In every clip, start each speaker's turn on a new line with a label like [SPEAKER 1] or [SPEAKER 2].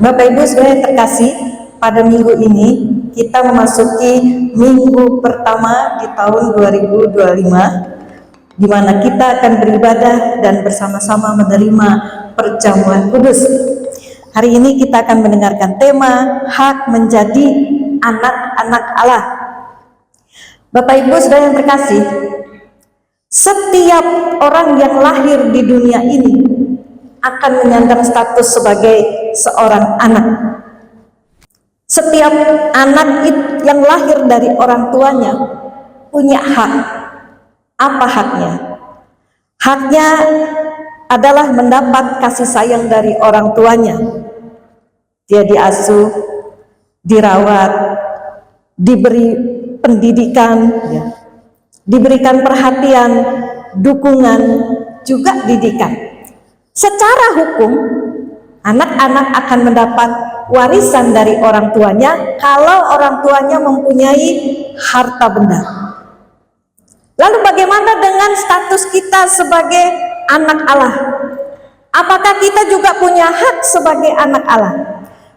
[SPEAKER 1] Bapak Ibu Saudara yang terkasih, pada minggu ini kita memasuki minggu pertama di tahun 2025, di mana kita akan beribadah dan bersama-sama menerima perjamuan kudus. Hari ini kita akan mendengarkan tema hak menjadi anak-anak Allah. Bapak Ibu Saudara yang terkasih, setiap orang yang lahir di dunia ini akan menyandang status sebagai seorang anak. Setiap anak yang lahir dari orang tuanya punya hak. Apa haknya? Haknya adalah mendapat kasih sayang dari orang tuanya. Dia diasuh, dirawat, diberi pendidikan, diberikan perhatian, dukungan, juga didikan. Secara hukum, anak-anak akan mendapat warisan dari orang tuanya kalau orang tuanya mempunyai harta benda. Lalu bagaimana dengan status kita sebagai anak Allah? Apakah kita juga punya hak sebagai anak Allah?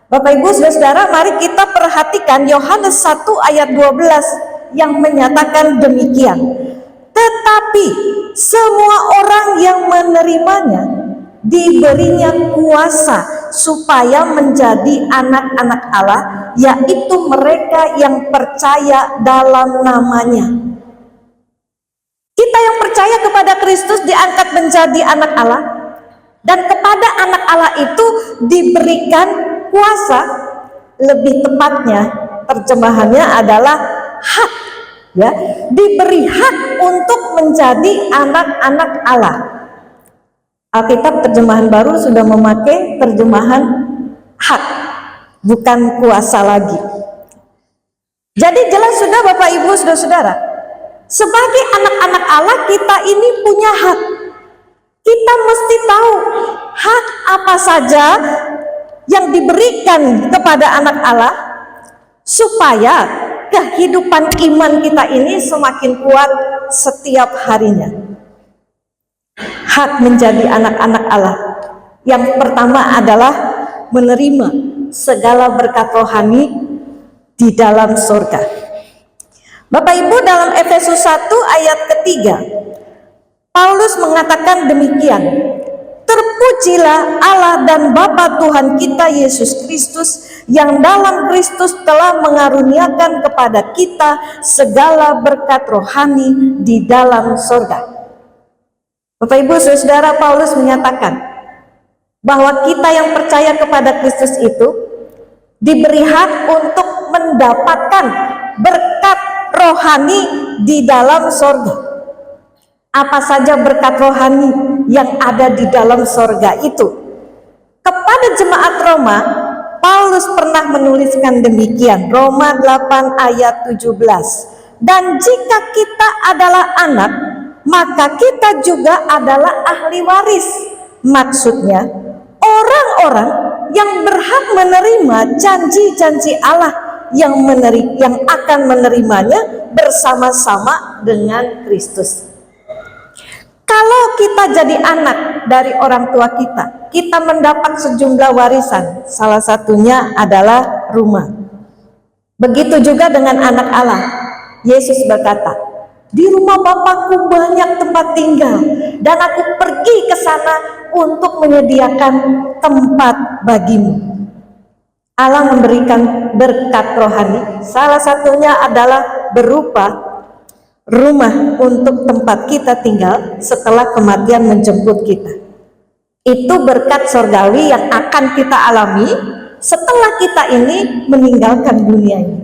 [SPEAKER 1] Bapak Ibu Saudara, mari kita perhatikan Yohanes 1 ayat 12 yang menyatakan demikian. Tetapi semua orang yang menerimanya diberinya kuasa supaya menjadi anak-anak Allah, yaitu mereka yang percaya dalam namanya. Kita yang percaya kepada Kristus diangkat menjadi anak Allah, dan kepada anak Allah itu diberikan kuasa. Lebih tepatnya terjemahannya adalah hak, diberi hak untuk menjadi anak-anak Allah. Alkitab terjemahan baru sudah memakai terjemahan hak, bukan kuasa lagi. Jadi jelas sudah Bapak Ibu Saudara, sebagai anak-anak Allah kita ini punya hak. Kita mesti tahu hak apa saja yang diberikan kepada anak Allah supaya kehidupan iman kita ini semakin kuat setiap harinya. Hak menjadi anak-anak Allah yang pertama adalah menerima segala berkat rohani di dalam surga. Bapak Ibu, dalam Efesus 1 ayat ketiga Paulus mengatakan demikian, terpujilah Allah dan Bapa Tuhan kita Yesus Kristus, yang dalam Kristus telah mengaruniakan kepada kita segala berkat rohani di dalam surga. Bapak Ibu Saudara, Paulus menyatakan bahwa kita yang percaya kepada Kristus itu diberi hak untuk mendapatkan berkat rohani di dalam surga. Apa saja berkat rohani yang ada di dalam surga itu? Kepada jemaat Roma, Paulus pernah menuliskan demikian, Roma 8 ayat 17. Dan jika kita adalah anak, maka kita juga adalah ahli waris. Maksudnya, orang-orang yang berhak menerima janji-janji Allah yang akan menerimanya bersama-sama dengan Kristus. Kalau kita jadi anak dari orang tua kita, kita mendapat sejumlah warisan. Salah satunya adalah rumah. Begitu juga dengan anak Allah. Yesus berkata, di rumah Bapakku banyak tempat tinggal, dan aku pergi ke sana untuk menyediakan tempat bagimu. Allah memberikan berkat rohani, salah satunya adalah berupa rumah untuk tempat kita tinggal setelah kematian menjemput kita. Itu berkat surgawi yang akan kita alami setelah kita ini meninggalkan dunia ini.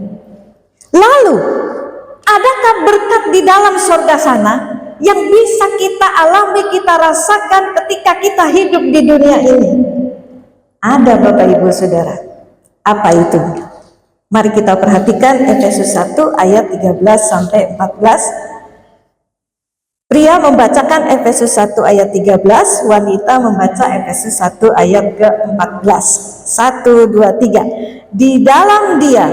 [SPEAKER 1] Lalu, adakah berkat di dalam surga sana yang bisa kita alami, kita rasakan ketika kita hidup di dunia ini? Ada Bapak Ibu Saudara. Apa itu? Mari kita perhatikan Efesus 1 ayat 13 sampai 14. Pria membacakan Efesus 1 ayat 13, wanita membaca Efesus 1 ayat ke-14. 1, 2, 3. Di dalam Dia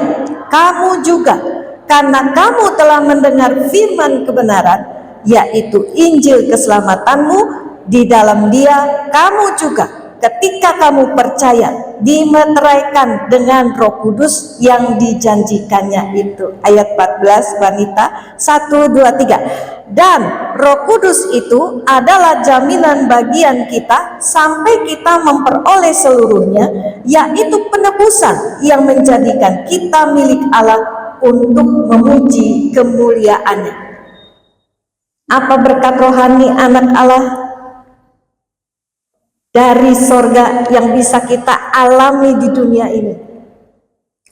[SPEAKER 1] kamu juga, karena kamu telah mendengar firman kebenaran, yaitu Injil keselamatanmu, di dalam Dia kamu juga ketika kamu percaya, dimeteraikan dengan Roh Kudus yang dijanjikannya itu. Ayat 14 wanita 1, 2, 3. Dan Roh Kudus itu adalah jaminan bagian kita sampai kita memperoleh seluruhnya, yaitu penebusan yang menjadikan kita milik Allah untuk memuji kemuliaannya. Apa berkat rohani anak Allah dari sorga yang bisa kita alami di dunia ini?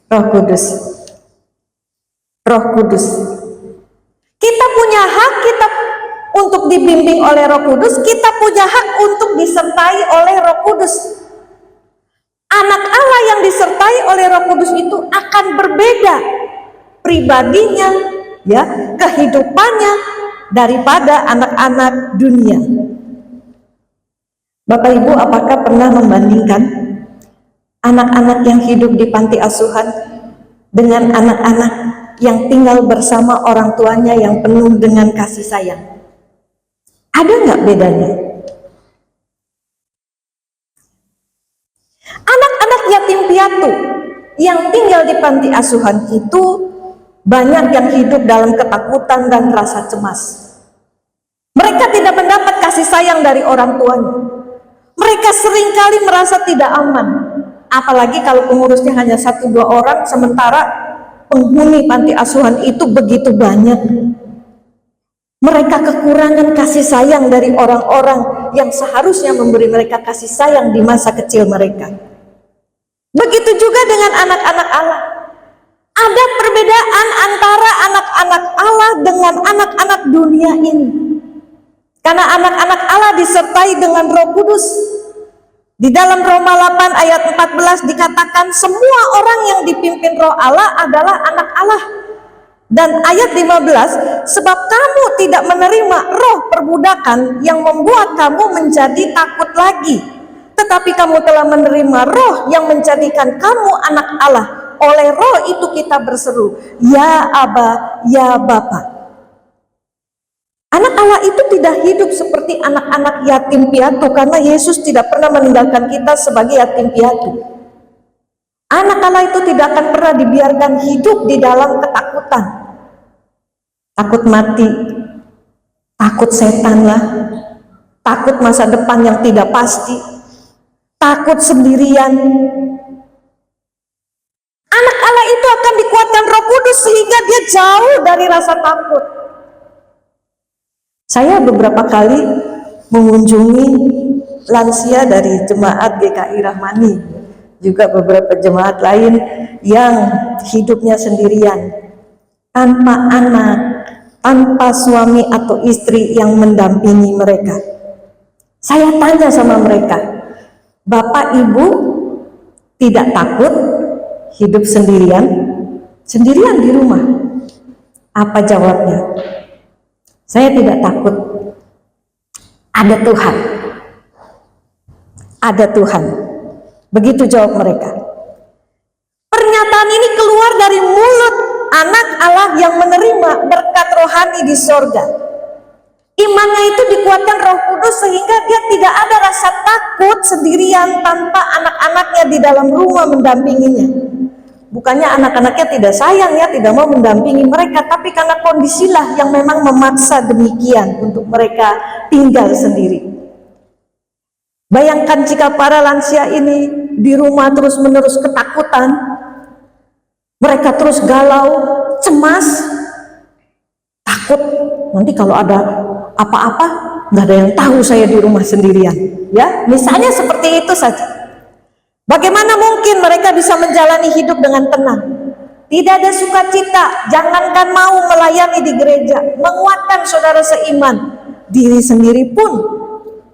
[SPEAKER 1] Roh Kudus. Roh Kudus. Kita punya hak untuk dibimbing oleh Roh Kudus, kita punya hak untuk disertai oleh Roh Kudus. Anak Allah yang disertai oleh Roh Kudus itu akan berbeda pribadinya, ya, kehidupannya daripada anak-anak dunia. Bapak Ibu, apakah pernah membandingkan anak-anak yang hidup di panti asuhan dengan anak-anak yang tinggal bersama orang tuanya yang penuh dengan kasih sayang? Ada nggak bedanya? Anak-anak yatim piatu yang tinggal di panti asuhan itu banyak yang hidup dalam ketakutan dan rasa cemas. Mereka tidak mendapat kasih sayang dari orang tuanya. Mereka seringkali merasa tidak aman, apalagi kalau pengurusnya hanya 1-2 orang, sementara penghuni panti asuhan itu begitu banyak. Mereka kekurangan kasih sayang dari orang-orang yang seharusnya memberi mereka kasih sayang di masa kecil mereka. Begitu juga dengan anak-anak Allah. Ada perbedaan antara anak-anak Allah dengan anak-anak dunia ini. Karena anak-anak Allah disertai dengan Roh Kudus. Di dalam Roma 8 ayat 14 dikatakan semua orang yang dipimpin Roh Allah adalah anak Allah. Dan ayat 15, sebab kamu tidak menerima roh perbudakan yang membuat kamu menjadi takut lagi, tetapi kamu telah menerima roh yang menjadikan kamu anak Allah. Oleh roh itu kita berseru, ya Aba, ya Bapa. Anak Allah itu tidak hidup seperti anak-anak yatim piatu, karena Yesus tidak pernah meninggalkan kita sebagai yatim piatu. Anak Allah itu tidak akan pernah dibiarkan hidup di dalam ketakutan. Takut mati, takut setan lah, takut masa depan yang tidak pasti, takut sendirian. Anak Allah itu akan dikuatkan Roh Kudus sehingga dia jauh dari rasa takut. Saya beberapa kali mengunjungi lansia dari jemaat GKI Rahmani, juga beberapa jemaat lain yang hidupnya sendirian, tanpa anak, tanpa suami atau istri yang mendampingi mereka. Saya tanya sama mereka, Bapak Ibu tidak takut hidup sendirian di rumah? Apa jawabnya? Saya tidak takut. Ada Tuhan. Ada Tuhan. Begitu jawab mereka. Pernyataan ini keluar dari mulut anak Allah yang menerima berkat rohani di sorga. Imannya itu dikuatkan Roh Kudus sehingga dia tidak ada rasa takut sendirian tanpa anak-anaknya di dalam rumah mendampinginya. Bukannya anak-anaknya tidak sayang ya, tidak mau mendampingi mereka, tapi karena kondisilah yang memang memaksa demikian untuk mereka tinggal sendiri. Bayangkan jika para lansia ini di rumah terus-menerus ketakutan, mereka terus galau, cemas, takut nanti kalau ada apa-apa nggak ada yang tahu saya di rumah sendirian, ya misalnya seperti itu saja. Bagaimana mungkin mereka bisa menjalani hidup dengan tenang? Tidak ada sukacita, jangankan mau melayani di gereja, menguatkan saudara seiman, diri sendiri pun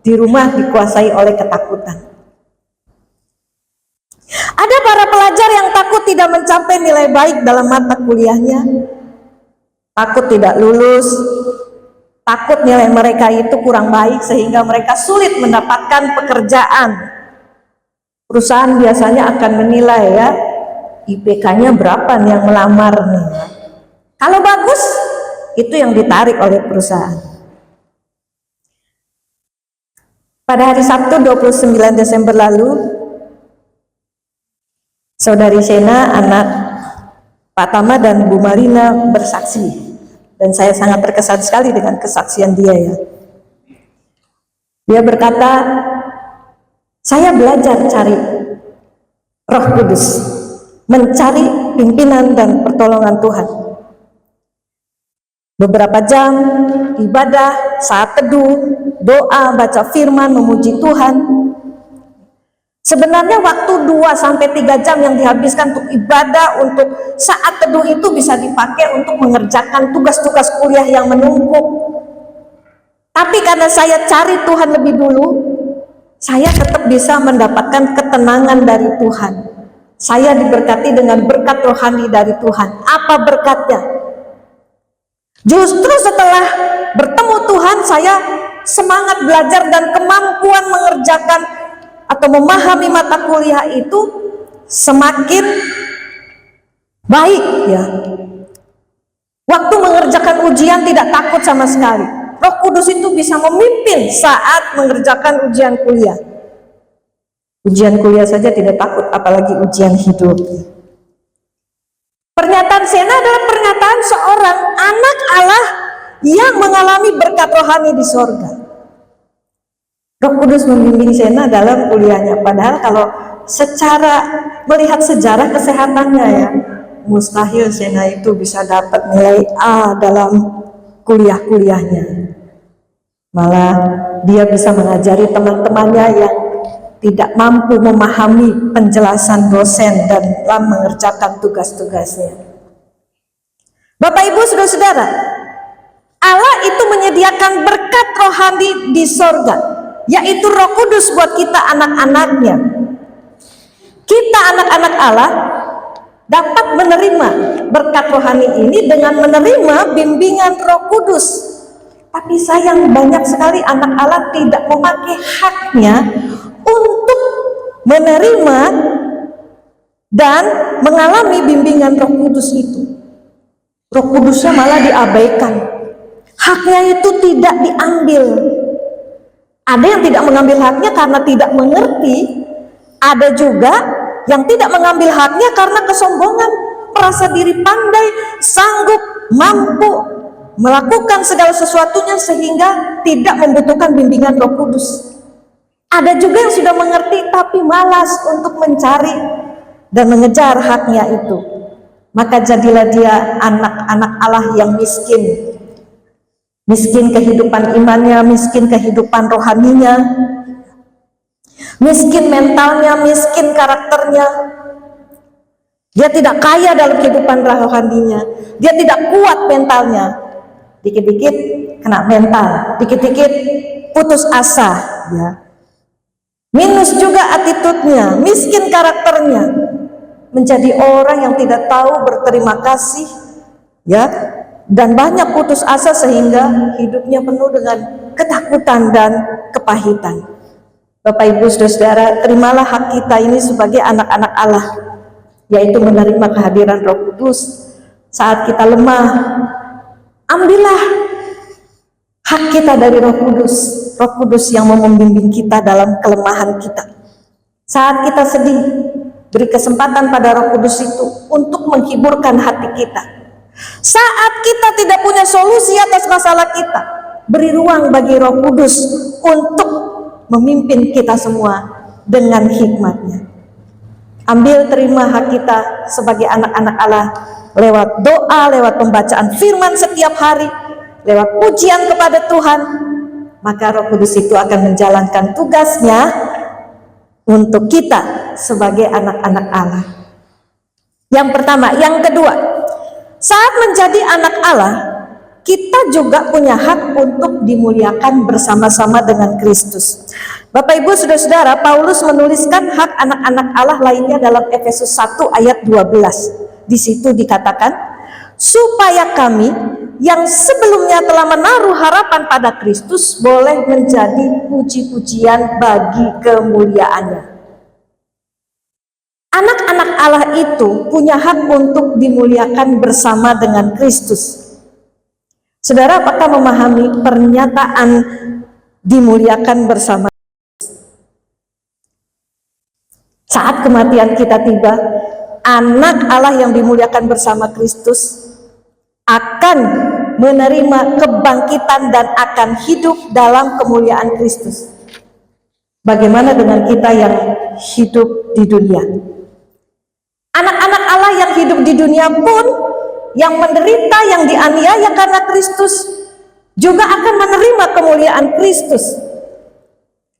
[SPEAKER 1] di rumah dikuasai oleh ketakutan. Ada para pelajar yang takut tidak mencapai nilai baik dalam mata kuliahnya, takut tidak lulus, takut nilai mereka itu kurang baik sehingga mereka sulit mendapatkan pekerjaan. Perusahaan biasanya akan menilai ya, IPK-nya berapa nih yang melamar nih. Kalau bagus, itu yang ditarik oleh perusahaan. Pada hari Sabtu 29 Desember lalu, Saudari Sena, anak Pak Tama dan Bu Marina bersaksi. Dan saya sangat terkesan sekali dengan kesaksian dia ya. Dia berkata, saya belajar cari Roh Kudus, mencari pimpinan dan pertolongan Tuhan. Beberapa jam ibadah, saat teduh, doa, baca firman, memuji Tuhan. Sebenarnya waktu 2-3 jam yang dihabiskan untuk ibadah, untuk saat teduh itu bisa dipakai untuk mengerjakan tugas-tugas kuliah yang menumpuk. Tapi karena saya cari Tuhan lebih dulu, saya tetap bisa mendapatkan ketenangan dari Tuhan. Saya diberkati dengan berkat rohani dari Tuhan. Apa berkatnya? Justru setelah bertemu Tuhan, saya semangat belajar dan kemampuan mengerjakan atau memahami mata kuliah itu semakin baik ya. Waktu mengerjakan ujian tidak takut sama sekali. Roh Kudus itu bisa memimpin saat mengerjakan ujian kuliah. Ujian kuliah saja tidak takut, apalagi ujian hidup. Pernyataan Sena adalah pernyataan seorang anak Allah yang mengalami berkat rohani di sorga. Roh Kudus membimbing Sena dalam kuliahnya. Padahal kalau secara melihat sejarah kesehatannya ya, mustahil Sena itu bisa dapat nilai A dalam kuliah-kuliahnya. Malah dia bisa mengajari teman-temannya yang tidak mampu memahami penjelasan dosen dan dalam mengerjakan tugas-tugasnya. Bapak Ibu Saudara-saudara, Allah itu menyediakan berkat rohani di sorga, yaitu Roh Kudus buat kita anak-anaknya. Kita anak-anak Allah dapat menerima berkat rohani ini dengan menerima bimbingan Roh Kudus. Tapi sayang, banyak sekali anak Allah tidak memakai haknya untuk menerima dan mengalami bimbingan Roh Kudus itu. Roh Kudusnya malah diabaikan. Haknya itu tidak diambil. Ada yang tidak mengambil haknya karena tidak mengerti. Ada juga yang tidak mengambil haknya karena kesombongan, merasa diri pandai, sanggup, mampu melakukan segala sesuatunya sehingga tidak membutuhkan bimbingan Roh Kudus. Ada juga yang sudah mengerti tapi malas untuk mencari dan mengejar haknya itu. Maka jadilah dia anak-anak Allah yang miskin. Miskin kehidupan imannya, miskin kehidupan rohaninya, miskin mentalnya, miskin karakternya. Dia tidak kaya dalam kehidupan rohaninya. Dia tidak kuat mentalnya. Dikit-dikit kena mental, dikit-dikit putus asa ya. Minus juga attitude-nya, miskin karakternya, menjadi orang yang tidak tahu berterima kasih ya, dan banyak putus asa sehingga hidupnya penuh dengan ketakutan dan kepahitan. Bapak Ibu Saudara, terimalah hak kita ini sebagai anak-anak Allah, yaitu menerima kehadiran Roh Kudus saat kita lemah. Ambillah hak kita dari Roh Kudus. Roh Kudus yang membimbing kita dalam kelemahan kita. Saat kita sedih, beri kesempatan pada Roh Kudus itu untuk menghiburkan hati kita. Saat kita tidak punya solusi atas masalah kita, beri ruang bagi Roh Kudus untuk memimpin kita semua dengan hikmatnya. Ambil terima hak kita sebagai anak-anak Allah lewat doa, lewat pembacaan firman setiap hari, lewat pujian kepada Tuhan. Maka Roh Kudus itu akan menjalankan tugasnya untuk kita sebagai anak-anak Allah. Yang pertama. Yang kedua, saat menjadi anak Allah, kita juga punya hak untuk dimuliakan bersama-sama dengan Kristus. Bapak Ibu Saudara-saudara, Paulus menuliskan hak anak-anak Allah lainnya dalam Efesus 1 ayat 12. Di situ dikatakan, supaya kami yang sebelumnya telah menaruh harapan pada Kristus boleh menjadi puji-pujian bagi kemuliaannya. Anak-anak Allah itu punya hak untuk dimuliakan bersama dengan Kristus. Saudara, apakah memahami pernyataan dimuliakan bersama? Saat kematian kita tiba, anak Allah yang dimuliakan bersama Kristus akan menerima kebangkitan dan akan hidup dalam kemuliaan Kristus. Bagaimana dengan kita yang hidup di dunia? Anak-anak Allah yang hidup di dunia pun, yang menderita, yang dianiaya karena Kristus, juga akan menerima kemuliaan Kristus.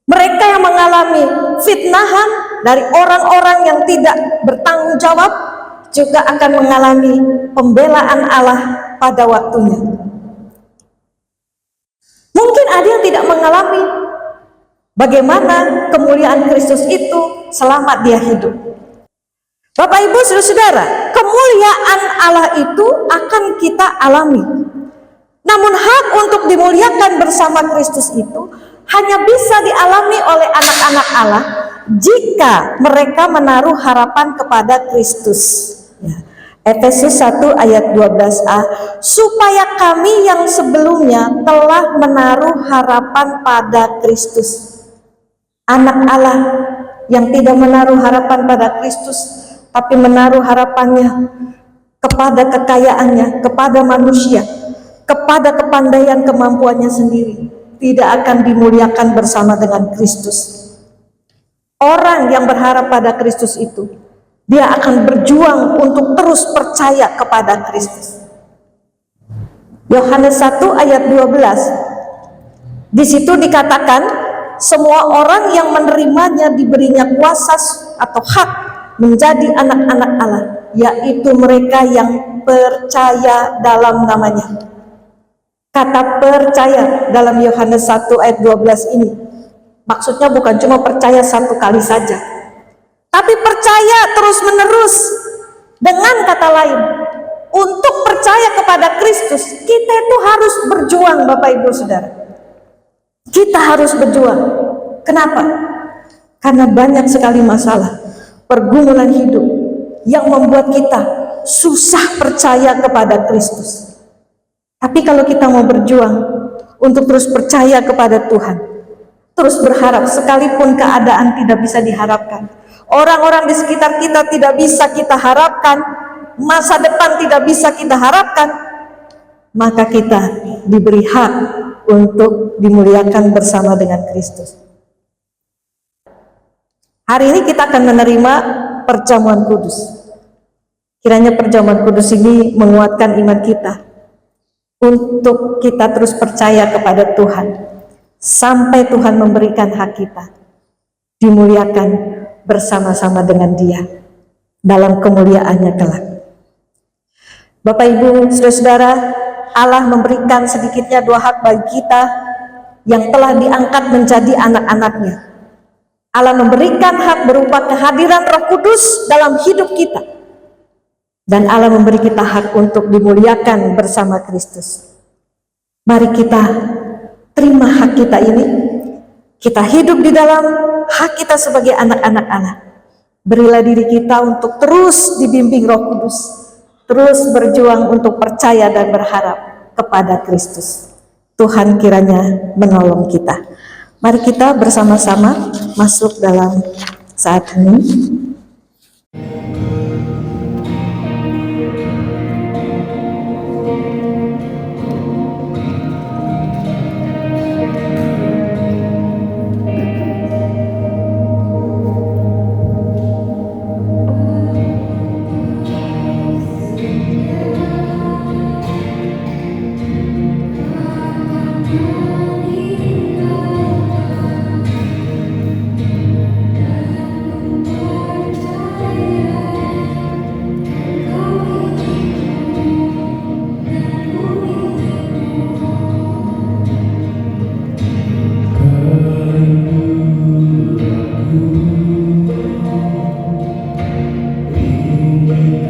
[SPEAKER 1] Mereka yang mengalami fitnahan dari orang-orang yang tidak bertanggung jawab juga akan mengalami pembelaan Allah pada waktunya. Mungkin ada yang tidak mengalami bagaimana kemuliaan Kristus itu selama dia hidup. Bapak Ibu Saudara-saudara, kemuliaan Allah itu akan kita alami. Namun hak untuk dimuliakan bersama Kristus itu hanya bisa dialami oleh anak-anak Allah jika mereka menaruh harapan kepada Kristus. Ya. Efesus 1 ayat 12a, supaya kami yang sebelumnya telah menaruh harapan pada Kristus. Anak Allah yang tidak menaruh harapan pada Kristus, tapi menaruh harapannya kepada kekayaannya, kepada manusia, kepada kepandaian kemampuannya sendiri, tidak akan dimuliakan bersama dengan Kristus. Orang yang berharap pada Kristus itu, dia akan berjuang untuk terus percaya kepada Kristus. Yohanes 1 ayat 12, di situ dikatakan, semua orang yang menerimanya diberinya kuasa atau hak menjadi anak-anak Allah, yaitu mereka yang percaya dalam namanya. Kata percaya dalam Yohanes 1 ayat 12 ini maksudnya bukan cuma percaya satu kali saja, tapi percaya terus menerus. Dengan kata lain, untuk percaya kepada Kristus, kita itu harus berjuang, Bapak Ibu Saudara. Kita harus berjuang. Kenapa? Karena banyak sekali masalah, pergumulan hidup yang membuat kita susah percaya kepada Kristus. Tapi kalau kita mau berjuang untuk terus percaya kepada Tuhan, terus berharap sekalipun keadaan tidak bisa diharapkan, orang-orang di sekitar kita tidak bisa kita harapkan, masa depan tidak bisa kita harapkan, maka kita diberi hak untuk dimuliakan bersama dengan Kristus. Hari ini kita akan menerima perjamuan kudus. Kiranya perjamuan kudus ini menguatkan iman kita untuk kita terus percaya kepada Tuhan sampai Tuhan memberikan hak kita dimuliakan bersama-sama dengan Dia dalam kemuliaannya kelak. Bapak Ibu Saudara-saudara, Allah memberikan sedikitnya 2 hak bagi kita yang telah diangkat menjadi anak-anaknya. Allah memberikan hak berupa kehadiran Roh Kudus dalam hidup kita, dan Allah memberi kita hak untuk dimuliakan bersama Kristus. Mari kita terima hak kita ini, kita hidup di dalam hak kita sebagai anak-anak Allah. Berilah diri kita untuk terus dibimbing Roh Kudus, terus berjuang untuk percaya dan berharap kepada Kristus. Tuhan kiranya menolong kita. Mari kita bersama-sama masuk dalam saat ini.